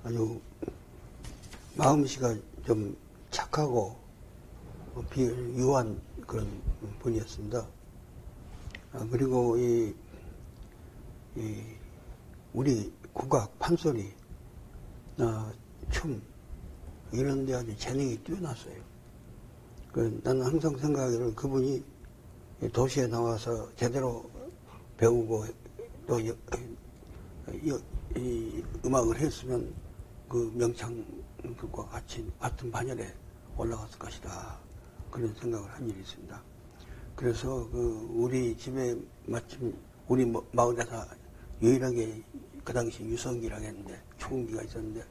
아주 마음씨가 좀 착하고 유한 그런 분이었습니다. 그리고 우리 국악, 판소리, 춤 이런 데 아주 재능이 뛰어났어요. 나는 항상 생각하기를 그분이 도시에 나와서 제대로 배우고 또 이 음악을 했으면 그 명창들과 같은 반열에 올라갔을 것이다. 그런 생각을 한 일이 있습니다. 그래서 우리 집에 마침 우리 마을에서 유일하게 그 당시 유성기라고 했는데 초음기가 있었는데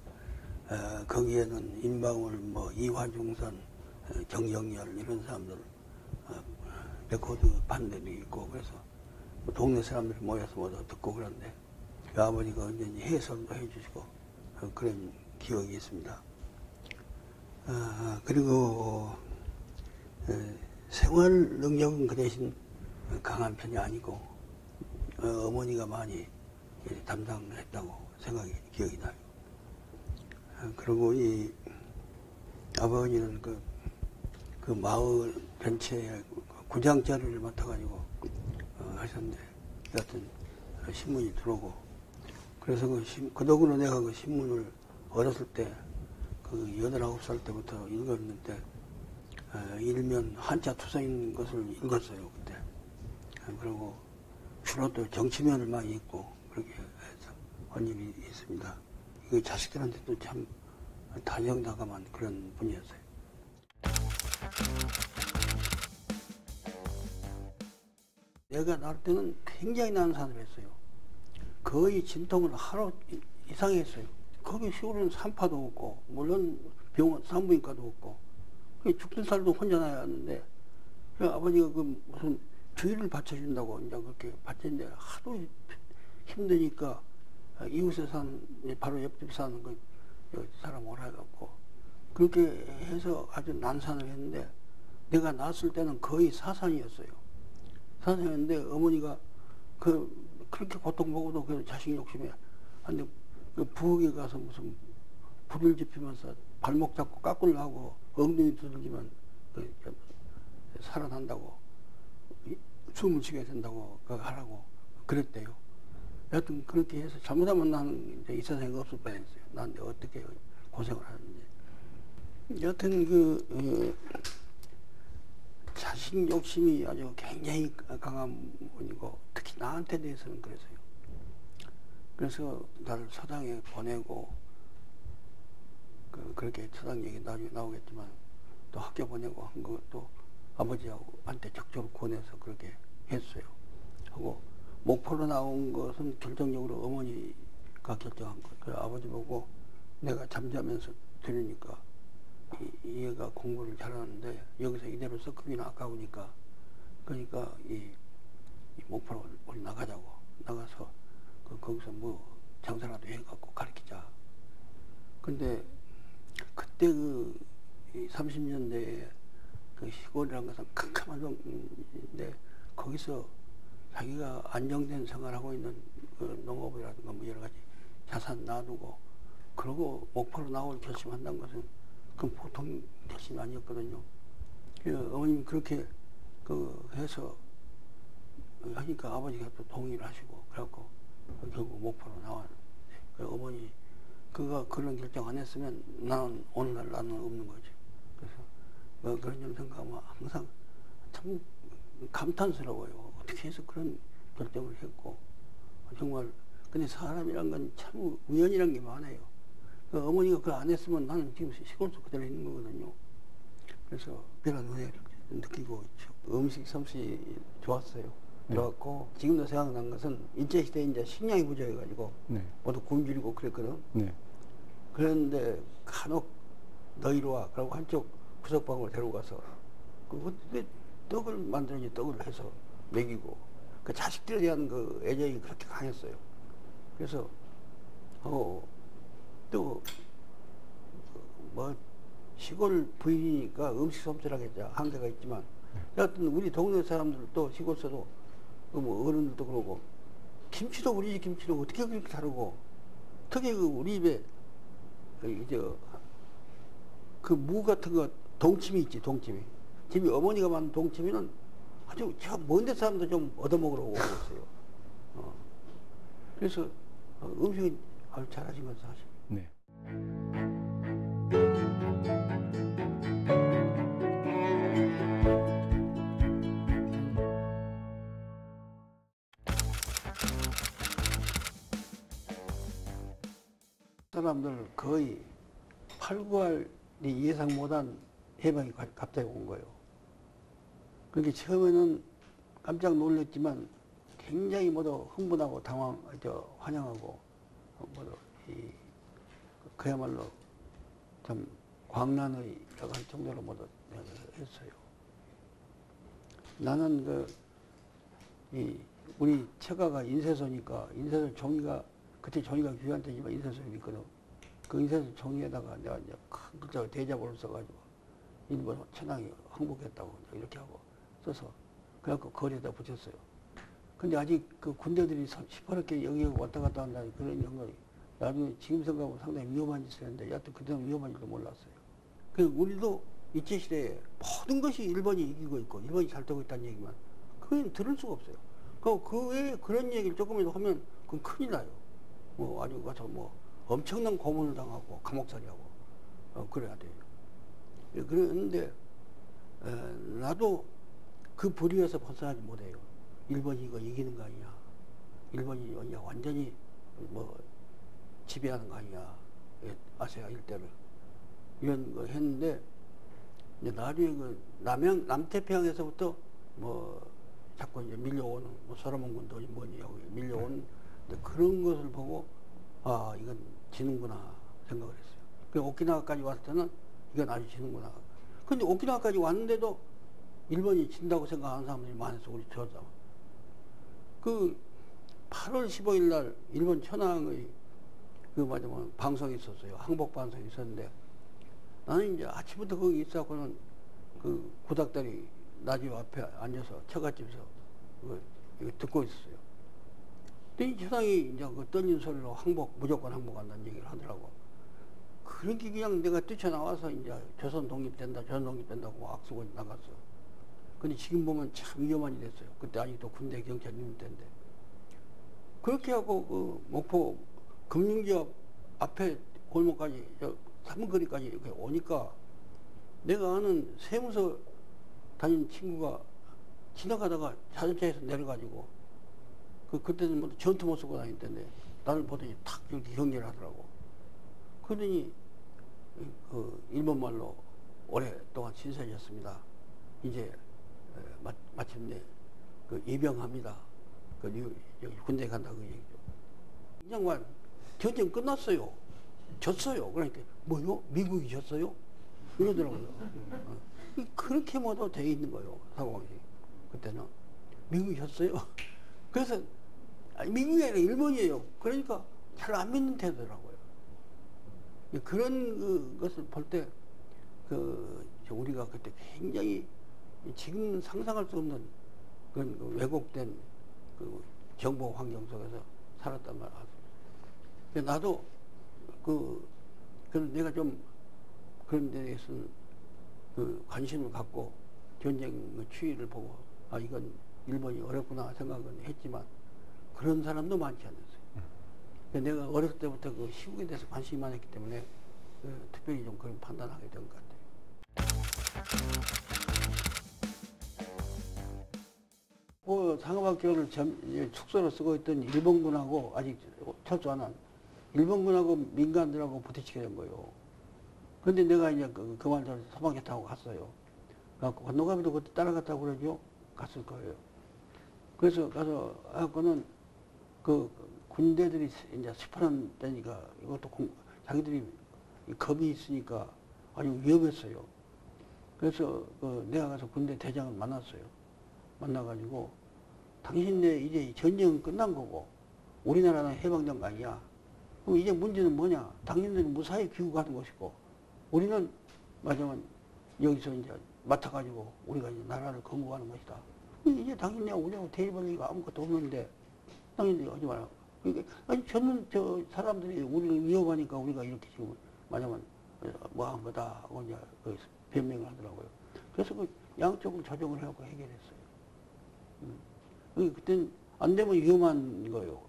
거기에는 임방울, 이화중선, 정정열 이런 사람들 레코드 반들이 있고 그래서 동네 사람들이 모여서 모두 듣고 그런데 그 아버지가 언제든지 해설도 해주시고 그런 기억이 있습니다. 그리고 생활 능력은 그 대신 강한 편이 아니고 어머니가 많이 담당했다고 기억이 나요. 그리고 이 아버지는 그 마을 전체에 구장자리를 맡아가지고 하셨는데 여하튼 신문이 들어오고 그래서 그 덕으로 내가 그 신문을 어렸을 때 8, 9살 때부터 읽었는데 일면 한자 투성인 것을 읽었어요 그때. 그리고 주로 또 정치면을 많이 읽고 그렇게 해서 한 일이 있습니다. 이 자식들한테도 참 다정다감한 그런 분이었어요. 내가 날 때는 굉장히 난산을 했어요. 거의 진통을 하루 이상 했어요. 거기 시골은 산파도 없고 물론 병원 산부인과도 없고 죽든 살도 혼자 나야 하는데 아버지가 무슨 주의를 받쳐준다고 이제 그렇게 받쳤는데 하도 힘드니까 이웃에 바로 옆집 사는 사람 오라 해갖고 그렇게 해서 아주 난산을 했는데 내가 낳았을 때는 거의 사산이었어요. 사산이었는데 어머니가 그렇게 고통보고도 그 자식 욕심에 근데 부엌에 가서 무슨 불을 지피면서 발목 잡고 깎으려 하고 엉덩이 두들기면 살아난다고 숨을 쉬게 된다고 하라고 그랬대요. 여하튼 그렇게 해서 잘못하면 나는 이 세상에 없을 뻔했어요. 나한테 어떻게 고생을 하는지. 여하튼 자식 욕심이 아주 굉장히 강한 분이고 특히 나한테 대해서는 그래서요. 그래서 나를 서당에 보내고 그렇게 서당 얘기 나중에 나오겠지만 또 학교 보내고 한 것도 아버지한테 적극적으로 권해서 그렇게 했어요. 하고 목포로 나온 것은 결정적으로 어머니가 결정한 거예요. 그래서 아버지 보고 내가 잠자면서 들으니까 얘가 공부를 잘하는데 여기서 이대로 썩기는 아까우니까 그러니까 이 목포로 우리 나가자고 나가서 거기서 장사라도 해갖고 가르치자. 근데 그때 30년대에 시골이라는 것은 캄캄한 동인데 거기서 자기가 안정된 생활하고 있는 농업이라든가 여러 가지 자산 놔두고 그러고 목포로 나올 결심한다는 것은 그건 보통 결심이 아니었거든요. 어머님이 그렇게 해서 하니까 아버지가 또 동의를 하시고 그래갖고 결국 목포로 나왔는데 어머니 그런 결정 안 했으면 나는 오늘날 나는 없는 거죠. 그래서 그런 점 생각하면 항상 참 감탄스러워요. 어떻게 해서 그런 결정을 했고 정말 근데 사람이란 건 참 우연이란 게 많아요. 어머니가 그걸 안 했으면 나는 지금 시골에서 그대로 있는 거거든요. 그래서 별한 은혜를 느끼고 있죠. 음식 솜씨 좋았어요. 좋았고 지금도 생각난 것은 일제시대에 이제 식량이 부족해가지고 모두 굶주리고 그랬거든. 그런데 간혹 너희로 와 그러고 한쪽 구석방으로 데려가서 떡을 만들어지 떡을 해서 먹이고 그 자식들에 대한 그 애정이 그렇게 강했어요. 그래서 또 시골 부인이니까 음식 솜씨라겠죠. 한계가 있지만 여하튼 우리 동네 사람들도 시골서도 어른들도 그러고 김치도 우리 집 김치도 어떻게 그렇게 다르고 특히 우리 집에 이제 그 무 같은 거 동치미 있지, 동치미. 집이 어머니가 만든 동치미는 아주 저 먼데 사람도 좀 얻어먹으러 오고 있어요. 그래서 음식은 아주 잘하신 건 사실. 네. 사람들 거의 8, 9할이 예상 못한 해방이 갑자기 온 거예요. 그렇게 처음에는 깜짝 놀랐지만 굉장히 모두 흥분하고 환영하고 모두 그야말로 좀 광란의 할 정도로 모두 했어요. 나는 우리 처가가 인쇄소니까 인쇄소 종이가 그때 종이가 귀한 때지만 인쇄소에 있거든. 그 인쇄소 종이에다가 내가 이제 큰 글자로 대자보를 써가지고 일본 천황이 항복했다고 이렇게 하고 써서 그래갖고 거리에다 붙였어요. 근데 아직 그 군대들이 시퍼렇게 여기 왔다 갔다 한다는 그런 연관이 나중에 지금 생각하면 상당히 위험한 짓을 했는데 여하튼 그때는 위험한 줄도 몰랐어요. 그 우리도 일제시대에 모든 것이 일본이 이기고 있고 일본이 잘 되고 있다는 얘기만 그건 들을 수가 없어요. 그 외에 그런 얘기를 조금이라도 하면 그건 큰일 나요. 뭐 아주 가서 뭐 엄청난 고문을 당하고 감옥살이하고 그래야 돼요. 그런데 나도 그 불의에서 벗어나지 못해요. 일본이 이거 이기는 거 아니냐. 일본이 완전히 뭐 지배하는 거 아니냐. 아시아 일대를. 이런 거 했는데 이제 나중에 그 남태평양에서부터 뭐 자꾸 이제 밀려오는 뭐 소라몬군도 뭐니 여기 밀려오는 그런 것을 보고 아 이건 지는구나 생각을 했어요. 그 오키나와까지 왔을 때는 이건 아주 지는구나. 근데 오키나와까지 왔는데도 일본이 진다고 생각하는 사람들이 많았어. 우리 저자. 그 8월 15일 날 일본 천황의 방송이 있었어요. 항복 방송이 있었는데 나는 이제 아침부터 거기 있어갖고는 그 구닥다리 나집 앞에 앉아서 처갓집에서 이거 듣고 있었어요. 근데 이 천황이 이제 그 떨리는 소리로 무조건 항복한다는 얘기를 하더라고. 그렇게 그냥 내가 뛰쳐나와서 이제 조선 독립된다고 막 악수고 나갔어. 근데 지금 보면 참 위험한 일이 됐어요. 그때 아직도 군대 경찰 있는 때인데. 그렇게 하고 그 목포 금융지역 앞에 골목까지, 삼거리까지 이렇게 오니까 내가 아는 세무서 다니는 친구가 지나가다가 자동차에서 내려가지고 그때는 뭐 전투 못 쓰고 다닐 텐데 나를 보더니 탁 이렇게 경계를 하더라고. 그러더니 일본말로 오랫동안 신세졌습니다. 이제 마침내 예병합니다. 여기 군대 간다 그 얘기죠. 이 양반 전쟁 끝났어요. 졌어요. 그러니까 뭐요? 미국이 졌어요? 이러더라고요. 그렇게 모두 돼 있는 거예요. 상황이. 그때는 미국이 졌어요. 그래서 미국이 아니라 일본이에요. 그러니까 잘 안 믿는 태도더라고요. 그런 것을 볼 때 우리가 그때 굉장히 지금 상상할 수 없는 그런 왜곡된 정보 환경 속에서 살았단 말이야. 나도 내가 좀 그런 데 대해서는 관심을 갖고 전쟁의 추이를 보고 아 이건 일본이 어렵구나 생각은 했지만 그런 사람도 많지 않았어요. 내가 어렸을 때부터 그 시국에 대해서 관심이 많았기 때문에 특별히 좀 그런 판단하게 된 것 같아요. 상업학교를 축소로 쓰고 있던 일본군하고 아직 철수 안 한 일본군하고 민간들하고 부딪히게 된 거예요. 근데 내가 이제 그 말대로 소방차 타고 갔어요. 건너가면도 그때 따라갔다고 그러죠? 갔을 거예요. 그래서 가서 하고는 군대들이 이제 스파는 때니까 이것도 자기들이 겁이 있으니까 아주 위험했어요. 그래서 내가 가서 군대 대장을 만났어요. 만나가지고 당신네 이제 전쟁은 끝난 거고 우리나라는 해방된 거 아니야. 그럼 이제 문제는 뭐냐? 당신들은 무사히 귀국하는 것이고 우리는 마지막에 여기서 이제 맡아가지고 우리가 이제 나라를 건국하는 것이다. 이제 당신네하고 우리하고 대립할 얘기가 아무것도 없는데 당신들이 하지 마라. 그러니까 아니 저 사람들이 우리를 위협하니까 우리가 이렇게 지금 말하자면 뭐 한 거다 하고 이제 변명을 하더라고요. 그래서 그 양쪽을 조정을 하고 해결했어요. 그땐 안 되면 위험한 거예요.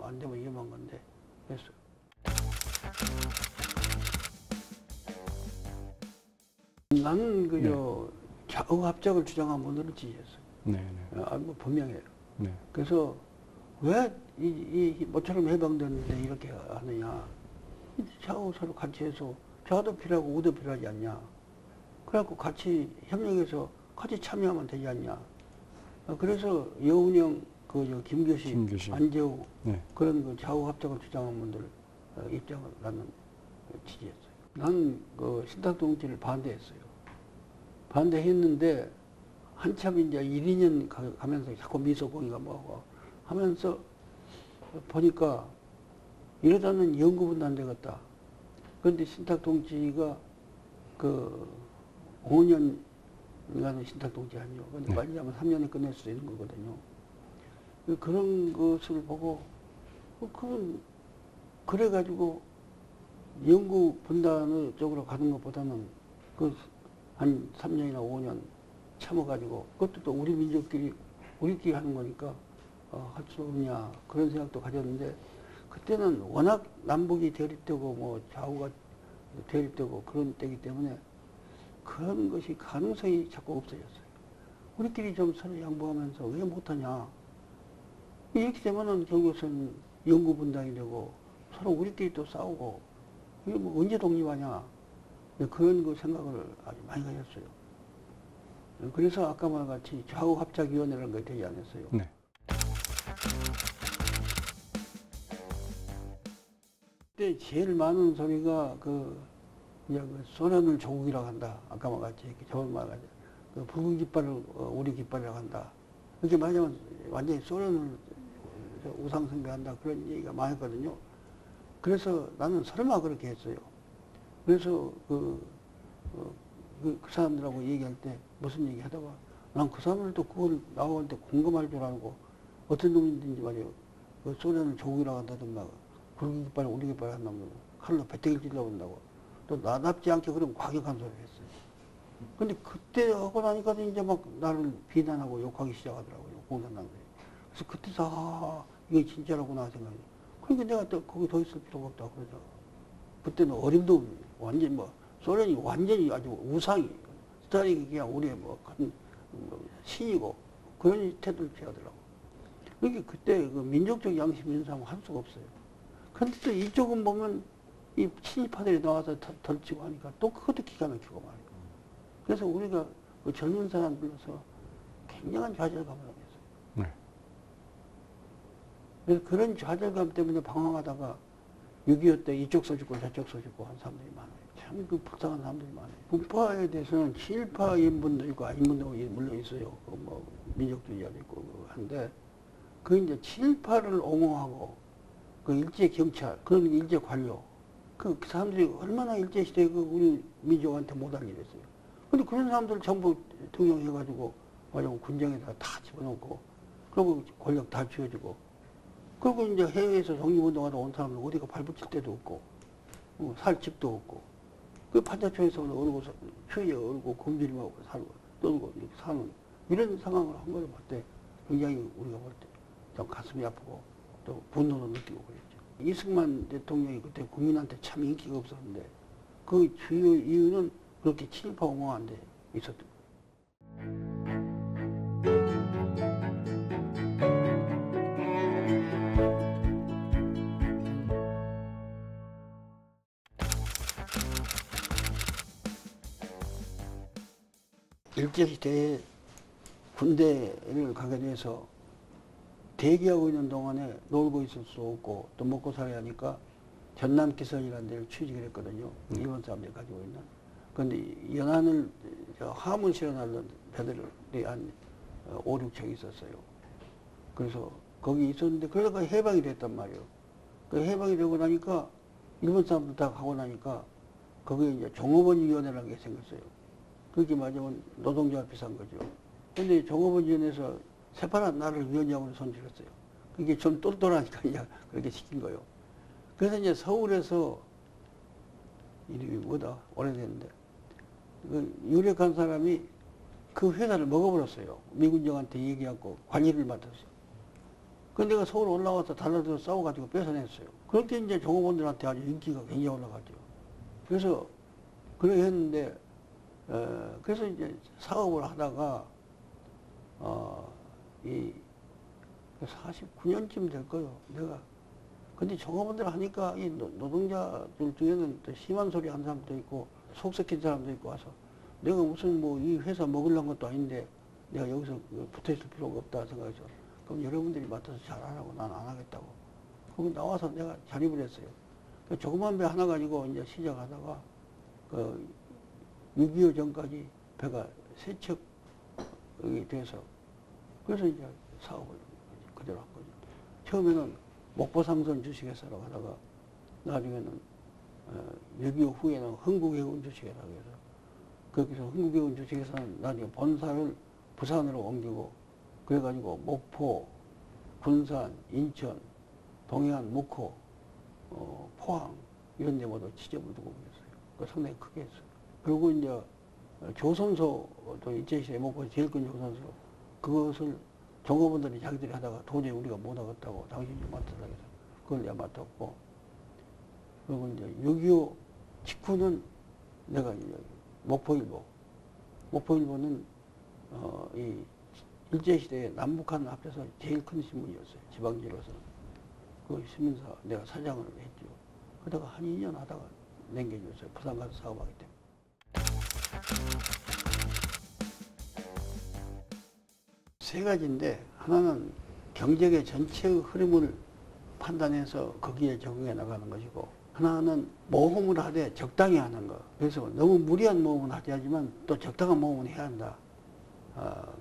안 되면 위험한 건데 했어요. 나는 그저 좌우 합작을 주장한 분들을 지지했어요. 뭐 분명해요. 그래서 왜 모처럼 해방됐는데 이렇게 하느냐. 좌우 서로 같이 해서 좌도 필요하고 우도 필요하지 않냐. 그래갖고 같이 협력해서 같이 참여하면 되지 않냐. 그래서 여운형, 김교시, 안재우 그런 그 좌우 합작을 주장한 분들 입장을 나는 지지했어요. 나는 그 신탁동지를 반대했어요. 반대했는데 한참 이제 1, 2년 가면서 자꾸 미소공이가 뭐하고 하면서 보니까 이러다는 연구분도 안 되겠다. 그런데 신탁동지가 그 5년간의 신탁동지 아니요. 근데 말하자면 3년에 끝낼 수 있는 거거든요. 그런 것을 보고 그래가지고 연구 분단 쪽으로 가는 것보다는 한 3년이나 5년 참아가지고 그것도 또 우리 민족끼리 우리끼리 하는 거니까 할 수 없냐 그런 생각도 가졌는데 그때는 워낙 남북이 대립되고 뭐 좌우가 대립되고 그런 때이기 때문에 그런 것이 가능성이 자꾸 없어졌어요. 우리끼리 좀 서로 양보하면서 왜 못하냐. 이렇게 되면은 결국은 연구 분당이 되고 서로 우리끼리 또 싸우고 이게 뭐 언제 독립하냐. 그런 그 생각을 아주 많이 가졌어요. 그래서 아까 말같이 좌우 합작위원회라는 게 되지 않았어요. 그때 제일 많은 소리가 이제 소련을 조국이라고 한다. 아까 말같이 저번 말같이 붉은 깃발을 우리 깃발이라고 한다. 이렇게 말하자면 완전히 소련을 우상숭배한다 그런 얘기가 많았거든요. 그래서 나는 설마 그렇게 했어요. 그래서 그 사람들하고 얘기할 때 무슨 얘기 하다가 난 그 사람들도 그걸 나오는데 공감할 줄 알고 어떤 놈인지 말이에요. 그 소련을 조국이라고 한다든가 붉은 깃발 우리 깃발 한다면 칼로 배때기를 찔러본다고 또 나답지 않게 그런 과격한 소리를 했어요. 근데 그때 하고 나니까 이제 막 나를 비난하고 욕하기 시작하더라고요. 공산당들이. 그래서 그때서 이게 진짜라구나 생각이. 그러니까 내가 또 거기 더 있을 필요가 없다 그러죠. 그때는 어림도 완전히 소련이 완전히 아주 우상이 스타링이 그냥 우리의 큰 신이고 그런 태도를 취하더라고. 그러니까 그때 그 민족적 양심 인상을 할 수가 없어요. 그런데 또 이쪽은 보면 이 친일파들이 나와서 덜치고 하니까 또 그것도 기가 막히고 말이에요. 그래서 우리가 그 젊은 사람 불러서 굉장한 좌절감을 하겠어요. 그래서 그런 좌절감 때문에 방황하다가 6.25 때 이쪽 써주고 저쪽 써주고 한 사람들이 많아요. 참 그 불쌍한 사람들이 많아요. 북파에 대해서는 친일파인 분도 있고 아닌 분도 물론 있어요. 민족주의자도 있고 한데 그 이제 친일파를 옹호하고 그 일제 경찰, 그런 일제 관료 그 사람들이 얼마나 일제 시대에 우리 민족한테 못할 일했어요. 근데 그런 사람들 전부 등용해가지고 군정에다가 다 집어넣고 그리고 권력 다 쥐어주고 그리고 이제 해외에서 독립운동하러 온 사람들 어디가 발붙일 데도 없고 살 집도 없고 그 판자촌에서 얼고 추위에 얼고 굶주림하고 살고 떨고 이렇게 사는 이런 상황을 한 걸 볼 때 굉장히 우리가 볼 때 좀 가슴이 아프고 또 분노도 느끼고 그랬죠. 이승만 대통령이 그때 국민한테 참 인기가 없었는데 그 주요 이유는 그렇게 친일파 옹호한 데 있었던 거예요. 일제시대에 군대를 가게 돼서 대기하고 있는 동안에 놀고 있을 수 없고 또 먹고 살아야 하니까 전남기선이라는 데를 취직을 했거든요. 일본 사람들이 가지고 있는. 그런데 연안을 화물 실어나르는 배들이 한 5, 6척 있었어요. 그래서 거기 있었는데 그러다가 해방이 됐단 말이에요. 그 해방이 되고 나니까 일본 사람들 다 가고 나니까 거기에 이제 종업원위원회라는 게 생겼어요. 그게 맞으면 노동조합 비싼 거죠. 근데 종업원위원회에서 새파란 나를 위원장으로 선출했어요. 그게 좀 똘똘하니까 이제 그렇게 시킨 거예요. 그래서 이제 서울에서 이름이 뭐다 오래됐는데 그 유력한 사람이 그 회사를 먹어버렸어요. 미군정한테 얘기하고 관리를 맡았어. 근데 내가 서울 올라와서 달라들어 싸워가지고 뺏어냈어요. 그렇게 이제 종업원들한테 아주 인기가 굉장히 올라갔죠. 그래서 그래 했는데 그래서 이제 사업을 하다가 이 49년쯤 될 거요. 내가 근데 종업원들 하니까 이 노동자들 중에는 또 심한 소리 한 사람도 있고 속 썩힌 사람도 있고 와서 내가 무슨 뭐 이 회사 먹으려는 것도 아닌데 내가 여기서 붙어 있을 필요가 없다 생각해서 그럼 여러분들이 맡아서 잘하라고 난 안 하겠다고. 거기 나와서 내가 자립을 했어요. 그 조그만 배 하나 가지고 이제 시작하다가 그 6.25 전까지 배가 3척이 돼서 그래서 이제 사업을 그대로 한 거죠. 처음에는 목포상선 주식회사라고 하다가 나중에는 6.25 후에는 흥국해운 주식회사라고 해서 거기서 흥국해운 주식회사는 나중에 본사를 부산으로 옮기고 그래가지고 목포, 군산, 인천, 동해안, 묵호, 포항 이런 데 모두 지점을 두고 있어요. 그 상당히 크게 했어요. 그리고 이제 조선소도 일제시대에 목포 제일 큰 조선소 그것을 종업원들이 자기들이 하다가 도저히 우리가 못하겠다고 당신이 맡으라 해서 그걸 내가 맡았고 그리고 이제 6.25 직후는 내가 이제 목포일보는 이 일제시대에 남북한 합해서 제일 큰 신문이었어요. 지방지로서는. 그 신문사 내가 사장을 했죠. 그러다가 한 2년 하다가 남겨줬어요. 부산 가서 사업하기 때문에. 세 가지인데 하나는 경제의 전체의 흐름을 판단해서 거기에 적응해 나가는 것이고 하나는 모험을 하되 적당히 하는 거. 그래서 너무 무리한 모험은 하지 하지만 또 적당한 모험은 해야 한다.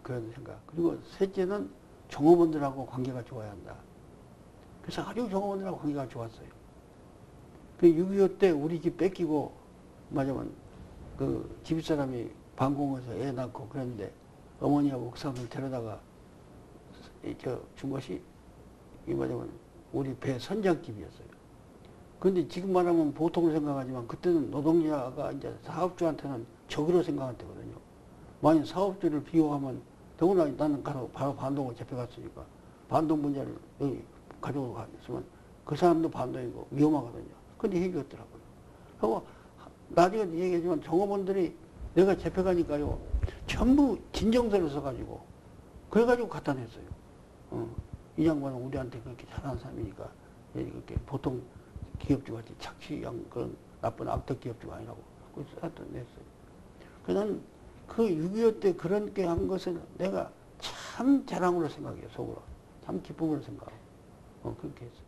그런 생각. 그리고 셋째는 종업원들하고 관계가 좋아야 한다. 그래서 아주 종업원들하고 관계가 좋았어요. 그 6.25 때 우리 집 뺏기고 말하자면 그 집사람이 방공해서 애 낳고 그랬는데 어머니하고 옥상을 데려다가 준 것이 이 말하자면 우리 배 선장집이었어요. 그런데 지금 말하면 보통으로 생각하지만 그때는 노동자가 이제 사업주한테는 적으로 생각할 때거든요. 만약 사업주를 비호하면 더구나 나는 바로 반동으로 잡혀갔으니까 반동 문제를 여기 가지고 갔으면 그 사람도 반동이고 위험하거든요. 근데 해결했더라고요. 그리고 나중에 얘기하지만 종업원들이 내가 잡혀가니까요 전부 진정서를 써가지고 그래가지고 갖다 냈어요. 이 양반은 우리한테 그렇게 잘하는 사람이니까 그렇게 보통 기업주같이 착취한 그런 나쁜 악덕 기업주가 아니라고 그래서 갖다 냈어요. 그래서 그 6.25 때 그렇게 한 것을 내가 참 자랑으로 생각해요. 속으로. 참 기쁨으로 생각하고 그렇게 했어요.